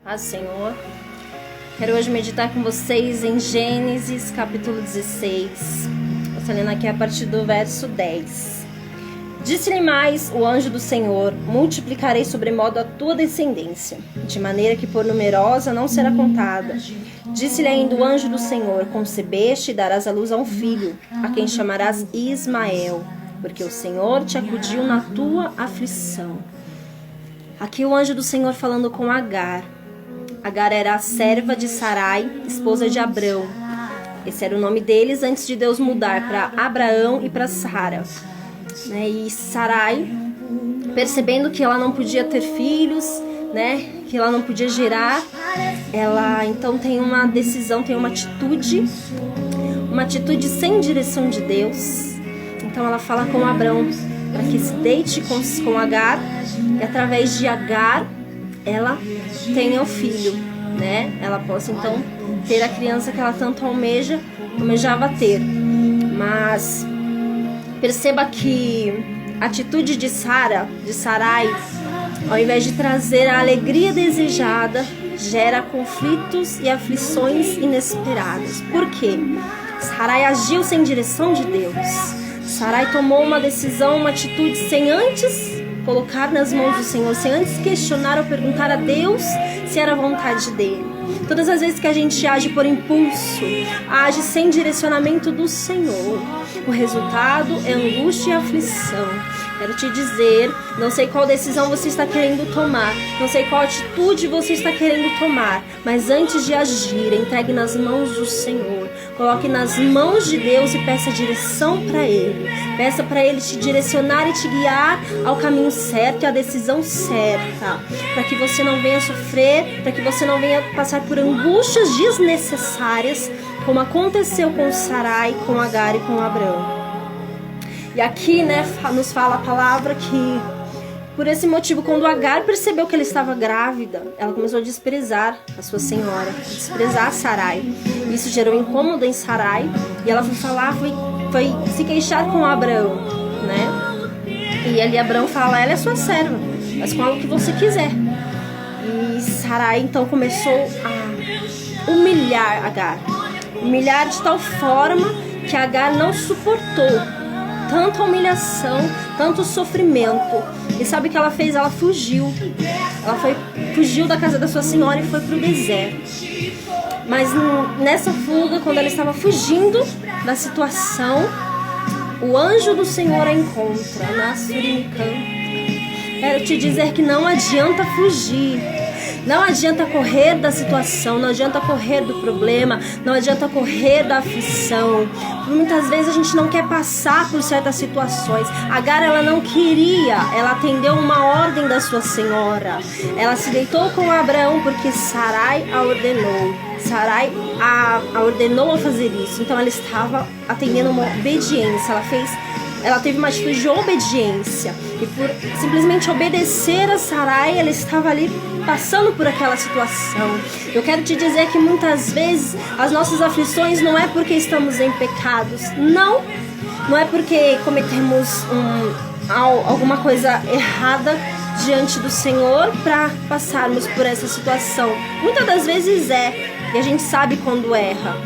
Paz, Senhor. Quero hoje meditar com vocês em Gênesis capítulo 16. Estou lendo aqui a partir do verso 10. Disse-lhe mais o anjo do Senhor: multiplicarei sobremodo a tua descendência, de maneira que por numerosa não será contada. Disse-lhe ainda o anjo do Senhor: concebeste e darás à luz a um filho, a quem chamarás Ismael, porque o Senhor te acudiu na tua aflição. Aqui o anjo do Senhor falando com Agar. Agar era a serva de Sarai, esposa de Abrão. Esse era o nome deles antes de Deus mudar para Abraão e para Sara. E Sarai, percebendo que ela não podia ter filhos, que ela não podia gerar, ela então tem uma decisão, tem uma atitude sem direção de Deus. Então ela fala com Abrão para que se deite com Agar, e através de Agar ela tenha o filho, ela possa então ter a criança que ela tanto almejava ter. Mas perceba que a atitude de Sarai, ao invés de trazer a alegria desejada, gera conflitos e aflições inesperadas. Por quê? Sarai agiu sem direção de Deus. Sarai tomou uma decisão, uma atitude sem antes colocar nas mãos do Senhor, sem antes questionar ou perguntar a Deus se era a vontade dele. Todas as vezes que a gente age por impulso, age sem direcionamento do Senhor, o resultado é angústia e aflição. Quero te dizer, não sei qual decisão você está querendo tomar, não sei qual atitude você está querendo tomar, mas antes de agir, entregue nas mãos do Senhor, coloque nas mãos de Deus e peça direção para Ele. Peça para Ele te direcionar e te guiar ao caminho certo e à decisão certa, para que você não venha sofrer, para que você não venha passar por angústias desnecessárias, como aconteceu com Sarai, com Agar e com Abrão. E aqui, nos fala a palavra que, por esse motivo, quando Agar percebeu que ela estava grávida, ela começou a desprezar a sua senhora, a desprezar Sarai. Isso gerou incômodo em Sarai, e ela foi se queixar com Abrão, E ali Abrão fala: ela é sua serva, mas com o que você quiser. E Sarai então começou a humilhar Agar, humilhar de tal forma que Agar não suportou tanta humilhação, tanto sofrimento. E sabe o que ela fez? Ela fugiu. Fugiu da casa da sua senhora e foi para o deserto. Mas nessa fuga, quando ela estava fugindo da situação, o anjo do Senhor a encontra na Surim. Quero te dizer que não adianta fugir. Não adianta correr da situação, não adianta correr do problema, não adianta correr da aflição. Muitas vezes a gente não quer passar por certas situações. Agar, ela não queria, ela atendeu uma ordem da sua senhora. Ela se deitou com Abraão porque Sarai a ordenou. Sarai a ordenou a fazer isso. Então ela estava atendendo uma obediência. Ela teve uma atitude de obediência. E por simplesmente obedecer a Sarai, ela estava ali passando por aquela situação. Eu quero te dizer que muitas vezes as nossas aflições não é porque estamos em pecados. Não é porque cometemos alguma coisa errada diante do Senhor para passarmos por essa situação. Muitas das vezes e a gente sabe quando erra.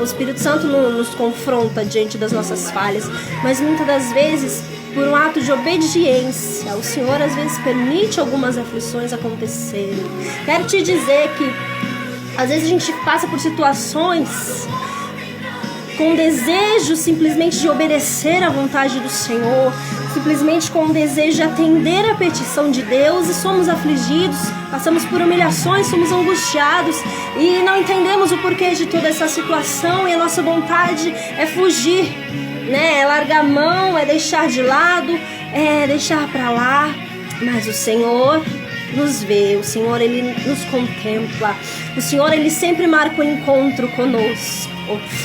O Espírito Santo nos confronta diante das nossas falhas, mas muitas das vezes, por um ato de obediência, o Senhor às vezes permite algumas aflições acontecerem. Quero te dizer que às vezes a gente passa por situações com desejo simplesmente de obedecer à vontade do Senhor, simplesmente com o desejo de atender a petição de Deus, e somos afligidos, passamos por humilhações, somos angustiados e não entendemos o porquê de toda essa situação, e a nossa vontade é fugir, é largar a mão, é deixar de lado, é deixar para lá. Mas o Senhor nos vê, o Senhor, Ele nos contempla, o Senhor, Ele sempre marca o encontro conosco.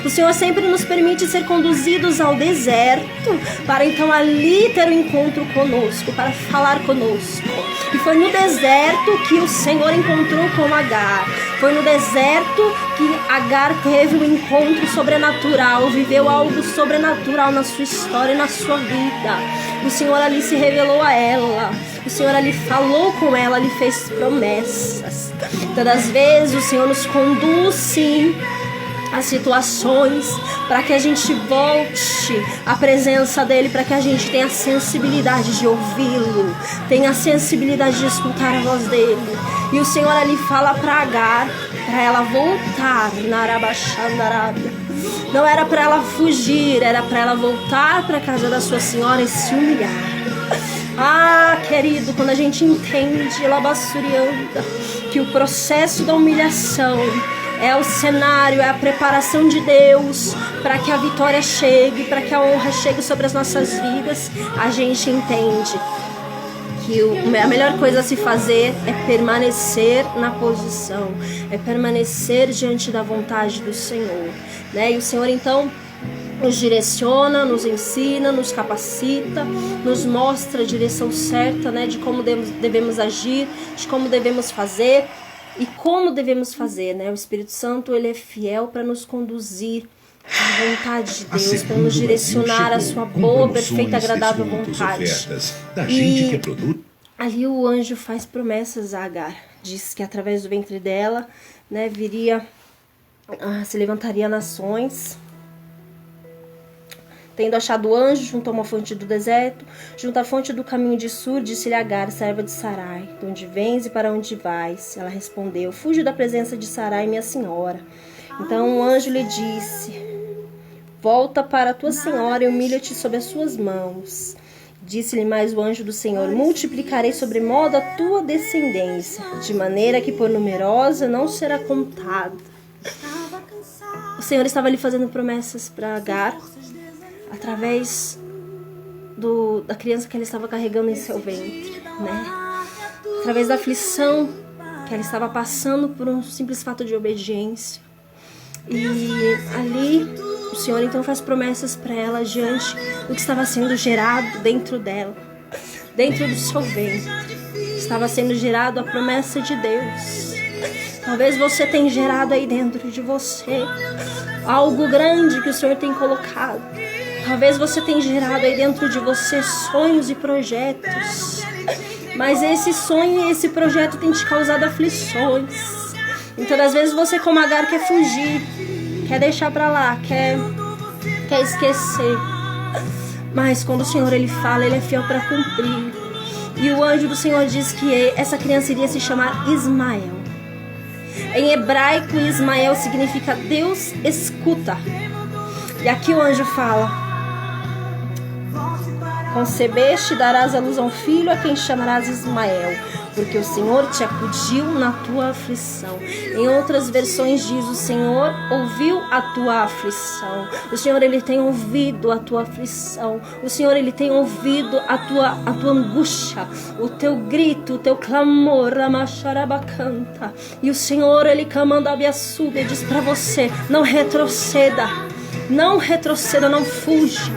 O Senhor sempre nos permite ser conduzidos ao deserto, para então ali ter um encontro conosco, para falar conosco. E foi no deserto que o Senhor encontrou com Agar. Foi no deserto que Agar teve um encontro sobrenatural, viveu algo sobrenatural na sua história e na sua vida. O Senhor ali se revelou a ela. O Senhor ali falou com ela, lhe fez promessas. Todas as vezes o Senhor nos conduz, sim, as situações, para que a gente volte à presença dele, para que a gente tenha a sensibilidade de ouvi-lo, tenha a sensibilidade de escutar a voz dele. E o Senhor ali fala para Agar, para ela voltar na Arabaxandarábia. Não era para ela fugir, era para ela voltar para a casa da sua senhora e se humilhar. Ah, querido, quando a gente entende, Labassurianda, que o processo da humilhação é o cenário, é a preparação de Deus para que a vitória chegue, para que a honra chegue sobre as nossas vidas, a gente entende que a melhor coisa a se fazer é permanecer na posição, é permanecer diante da vontade do Senhor, né? E o Senhor então nos direciona, nos ensina, nos capacita, nos mostra a direção certa, né, de como devemos agir, de como devemos fazer. E como devemos fazer, né? O Espírito Santo, ele é fiel para nos conduzir à vontade de Deus, para nos direcionar à sua boa, perfeita, agradável vontade. E ali o anjo faz promessas a Agar. Diz que através do ventre dela, né, se levantaria nações. Tendo achado o anjo junto a uma fonte do deserto, junto à fonte do caminho de Sur, disse-lhe Agar, serva de Sarai, de onde vens e para onde vais? Ela respondeu, fujo da presença de Sarai, minha senhora. Então o anjo lhe disse, volta para a tua senhora e humilha-te sob as suas mãos. Disse-lhe mais o anjo do Senhor, multiplicarei sobremodo a tua descendência, de maneira que por numerosa não será contada. O Senhor estava ali fazendo promessas para Agar, através da criança que ela estava carregando em seu ventre, né? Através da aflição que ela estava passando por um simples fato de obediência. E ali o Senhor então faz promessas para ela diante do que estava sendo gerado dentro dela, dentro do seu ventre. Estava sendo gerado a promessa de Deus. Talvez você tenha gerado aí dentro de você algo grande que o Senhor tem colocado. Talvez você tenha gerado aí dentro de você sonhos e projetos. Mas esse sonho e esse projeto tem te causado aflições. Então, às vezes você, como Agar, quer fugir, quer deixar pra lá, quer esquecer. Mas quando o Senhor ele fala, ele é fiel para cumprir. E o anjo do Senhor diz que essa criança iria se chamar Ismael. Em hebraico, Ismael significa Deus escuta. E aqui o anjo fala, concebeste e darás à luz a um filho a quem chamarás Ismael, porque o Senhor te acudiu na tua aflição. Em outras versões diz, o Senhor ouviu a tua aflição. O Senhor, ele tem ouvido a tua aflição. O Senhor, ele tem ouvido a tua angústia, o teu grito, o teu clamor, Ramacharabacanta. E o Senhor, ele Kamandabiassúbia, diz para você, não retroceda, não retroceda, não fuja,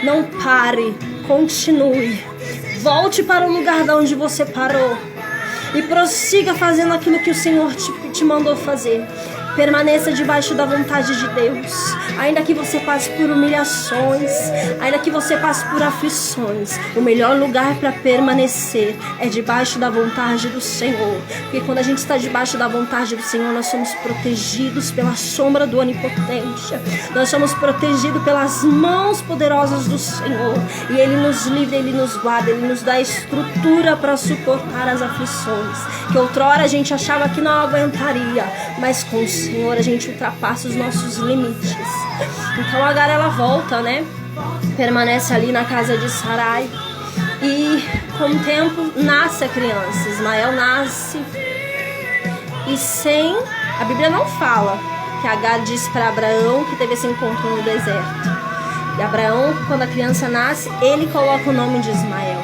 não pare, continue. Volte para o lugar de onde você parou e prossiga fazendo aquilo que o Senhor te mandou fazer. Permaneça debaixo da vontade de Deus. Ainda que você passe por humilhações, ainda que você passe por aflições, o melhor lugar para permanecer é debaixo da vontade do Senhor. Porque quando a gente está debaixo da vontade do Senhor, nós somos protegidos pela sombra do Onipotente. Nós somos protegidos pelas mãos poderosas do Senhor. E Ele nos livra, Ele nos guarda, Ele nos dá estrutura para suportar as aflições. Que outrora a gente achava que não aguentaria, mas com o Senhor a gente ultrapassa os nossos limites. Então Agar ela volta, né? Permanece ali na casa de Sarai. E com o tempo nasce a criança. Ismael nasce. E a Bíblia não fala que Agar disse para Abraão que teve esse encontro no deserto. E Abraão, quando a criança nasce, ele coloca o nome de Ismael.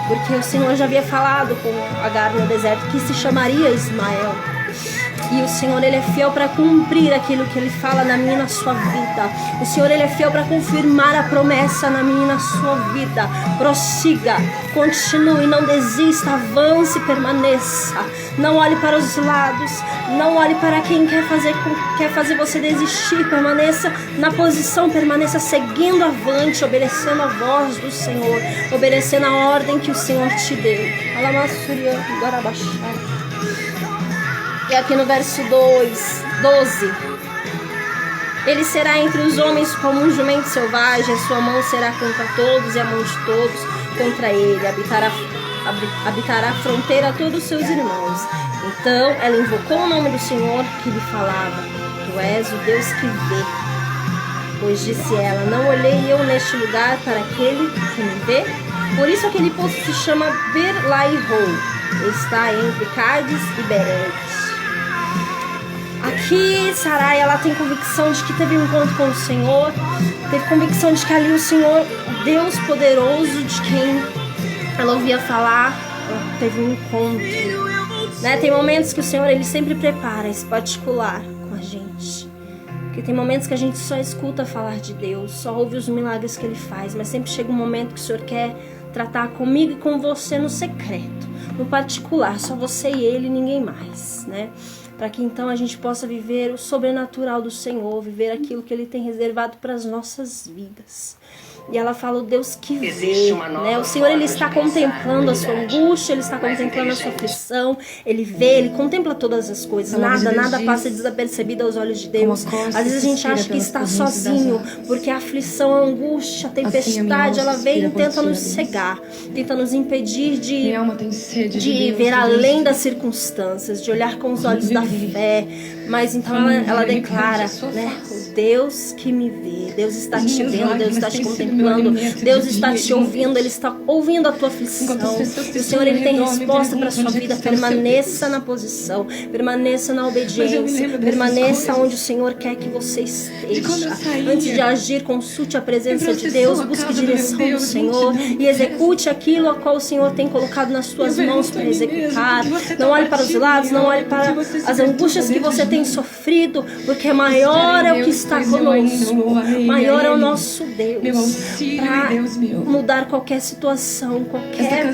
Porque o Senhor já havia falado com Agar no deserto que se chamaria Ismael. E o Senhor, Ele é fiel para cumprir aquilo que Ele fala na minha e na sua vida. O Senhor, Ele é fiel para confirmar a promessa na minha e na sua vida. Prossiga, continue, não desista, avance, permaneça. Não olhe para os lados, não olhe para quem quer fazer você desistir. Permaneça na posição, permaneça seguindo avante, obedecendo a voz do Senhor, obedecendo a ordem que o Senhor te deu. E aqui no verso 12: ele será entre os homens como um jumento selvagem, a sua mão será contra todos e a mão de todos contra ele. Habitará a fronteira a todos os seus irmãos. Então ela invocou o nome do Senhor que lhe falava: tu és o Deus que vê. Pois disse ela: não olhei eu neste lugar para aquele que me vê? Por isso aquele poço se chama Beer-lahai-roi, está entre Cádiz e Beretes. Aqui Sarai, ela tem convicção de que teve um encontro com o Senhor, teve convicção de que ali o Senhor, o Deus poderoso de quem ela ouvia falar, teve um encontro, né? Tem momentos que o Senhor, Ele sempre prepara esse particular com a gente, porque tem momentos que a gente só escuta falar de Deus, só ouve os milagres que Ele faz, mas sempre chega um momento que o Senhor quer tratar comigo e com você no secreto, no particular, só você e Ele, ninguém mais, né? Para que então a gente possa viver o sobrenatural do Senhor, viver aquilo que Ele tem reservado para as nossas vidas. E ela fala: o Deus que vê, né? O Senhor, Ele está contemplando a sua angústia, Ele está contemplando a sua aflição, Ele vê, Ele contempla todas as coisas, nada passa desapercebido aos olhos de Deus. Às vezes a gente acha que está sozinho, porque a aflição, a angústia, a tempestade, ela vem e tenta nos cegar, tenta nos impedir de ver além das circunstâncias, de olhar com os olhos da fé. Mas então ela declara, né? O Deus que me vê, Deus está te vendo, Deus está te contemplando, Deus está te ouvindo, Ele está ouvindo a tua aflição. E o Senhor, Ele tem resposta para a sua vida. Permaneça na posição, permaneça na obediência, permaneça onde o Senhor quer que você esteja. Antes de agir, consulte a presença de Deus, busque direção do Senhor e execute aquilo a qual o Senhor tem colocado nas suas mãos para executar. Não olhe para os lados, não olhe para as angústias que você tem sofrido, porque maior é o que está conosco, maior é o nosso Deus, para mudar qualquer situação, qualquer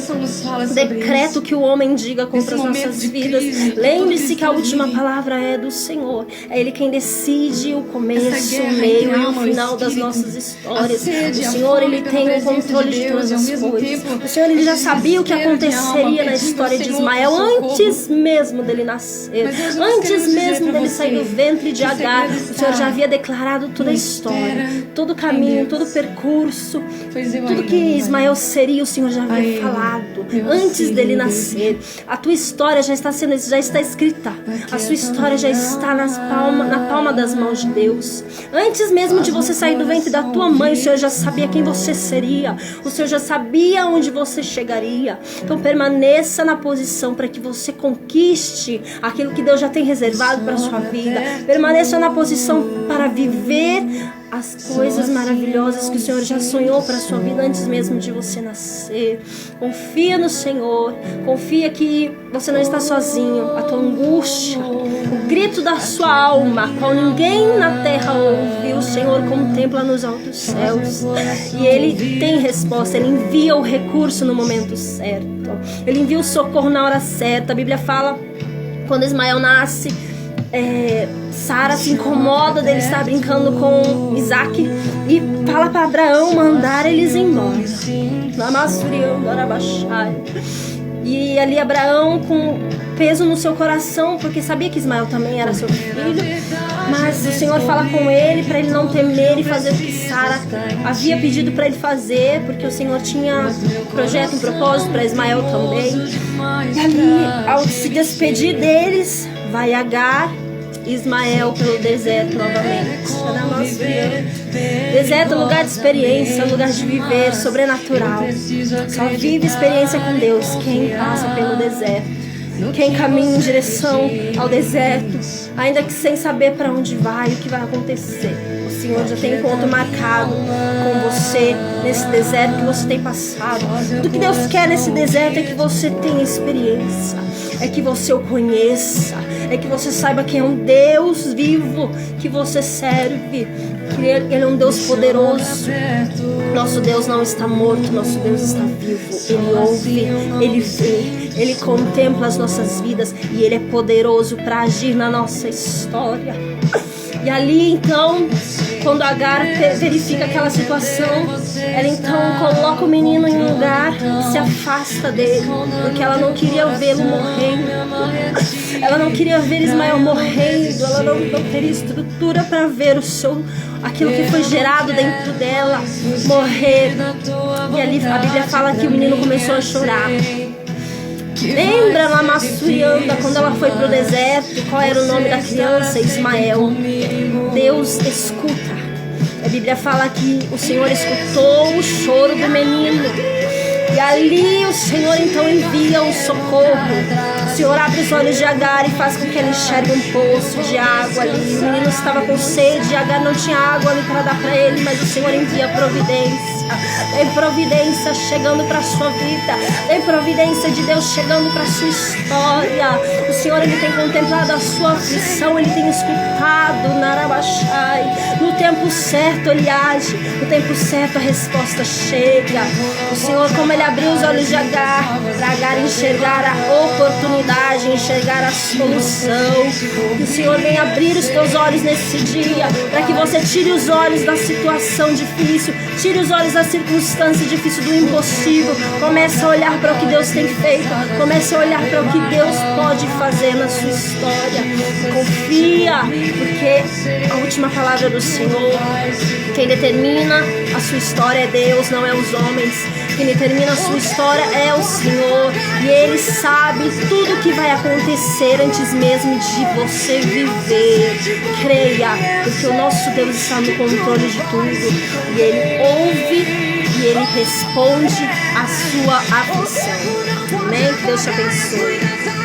decreto que o homem diga contra as nossas vidas. Lembre-se que a última palavra é do Senhor, é Ele quem decide o começo, o meio e o final das nossas histórias. O Senhor, Ele tem o controle de todas as coisas. O Senhor, Ele já sabia o que aconteceria na história de Ismael antes mesmo dele nascer, antes mesmo dele sair do ventre de Agar. O Senhor já havia declarado toda a história, todo o caminho, todo o percurso, tudo que Ismael seria, o Senhor já havia falado antes dele nascer. A tua história já está escrita, a sua história já está na palma das mãos de Deus. Antes mesmo de você sair do ventre da tua mãe, o Senhor já sabia quem você seria, o Senhor já sabia onde você chegaria. Então permaneça na posição para que você conquiste aquilo que Deus já tem reservado para a sua vida. Permaneça na posição para viver as coisas maravilhosas que o Senhor já sonhou para a sua vida antes mesmo de você nascer. Confia no Senhor, confia que você não está sozinho. A tua angústia, o grito da sua alma, qual ninguém na terra ouve, o Senhor contempla nos altos céus, e Ele tem resposta. Ele envia o recurso no momento certo, Ele envia o socorro na hora certa. A Bíblia fala, quando Ismael nasce, Sara se incomoda dele estar brincando com Isaac e fala para Abraão mandar eles embora. E ali Abraão, com peso no seu coração, porque sabia que Ismael também era seu filho, mas o Senhor fala com ele para ele não temer e fazer o que Sara havia pedido para ele fazer, porque o Senhor tinha um projeto, um propósito para Ismael também. E ali, ao se despedir deles, vai Agar e Ismael pelo deserto novamente. Deserto é lugar de experiência, lugar de viver sobrenatural. Só vive experiência com Deus quem passa pelo deserto, quem caminha em direção ao deserto, ainda que sem saber para onde vai, o que vai acontecer. O Senhor já tem encontro marcado com você nesse deserto que você tem passado. Tudo que Deus quer nesse deserto é que você tenha experiência. é que você o conheça, é que você saiba que é um Deus vivo que você serve, que Ele é um Deus poderoso. Nosso Deus não está morto, nosso Deus está vivo. Ele ouve, Ele vê, Ele contempla as nossas vidas e Ele é poderoso para agir na nossa história. E ali então, quando Agar verifica aquela situação, ela então coloca o menino em um lugar e se afasta dele, porque ela não queria vê-lo morrendo, ela não queria ver Ismael morrendo, ela não teria estrutura para ver aquilo que foi gerado dentro dela morrer. E ali a Bíblia fala que o menino começou a chorar. Lembra lá Massurianda, quando ela foi para o deserto, qual era o nome da criança? Ismael. Deus escuta. A Bíblia fala que o Senhor escutou o choro do menino. E ali o Senhor então envia o socorro. O Senhor abre os olhos de Agar e faz com que ela enxergue um poço de água ali. O menino estava com sede, Agar não tinha água ali para dar para ele, mas o Senhor envia providência. Tem providência chegando para a sua vida. Tem providência de Deus chegando para a sua história. O Senhor, Ele tem contemplado a sua aflição. Ele tem escutado Narabashai. No tempo certo Ele age. No tempo certo a resposta chega. O Senhor, como Ele abriu os olhos de Agar, para Agar enxergar a oportunidade, enxergar a solução. Que o Senhor venha abrir os teus olhos nesse dia, para que você tire os olhos da situação difícil, tire os olhos da circunstância difícil, do impossível. Comece a olhar para o que Deus tem feito. Comece a olhar para o que Deus pode fazer na sua história. Confia, porque a última palavra do Senhor, quem determina a sua história é Deus, não é os homens. Quem determina a sua história é o Senhor. E Ele sabe tudo o que vai acontecer antes mesmo de você viver. Creia, porque o nosso Deus está no controle de tudo. E Ele ouve e Ele responde a sua aflição. Amém? Que Deus te abençoe.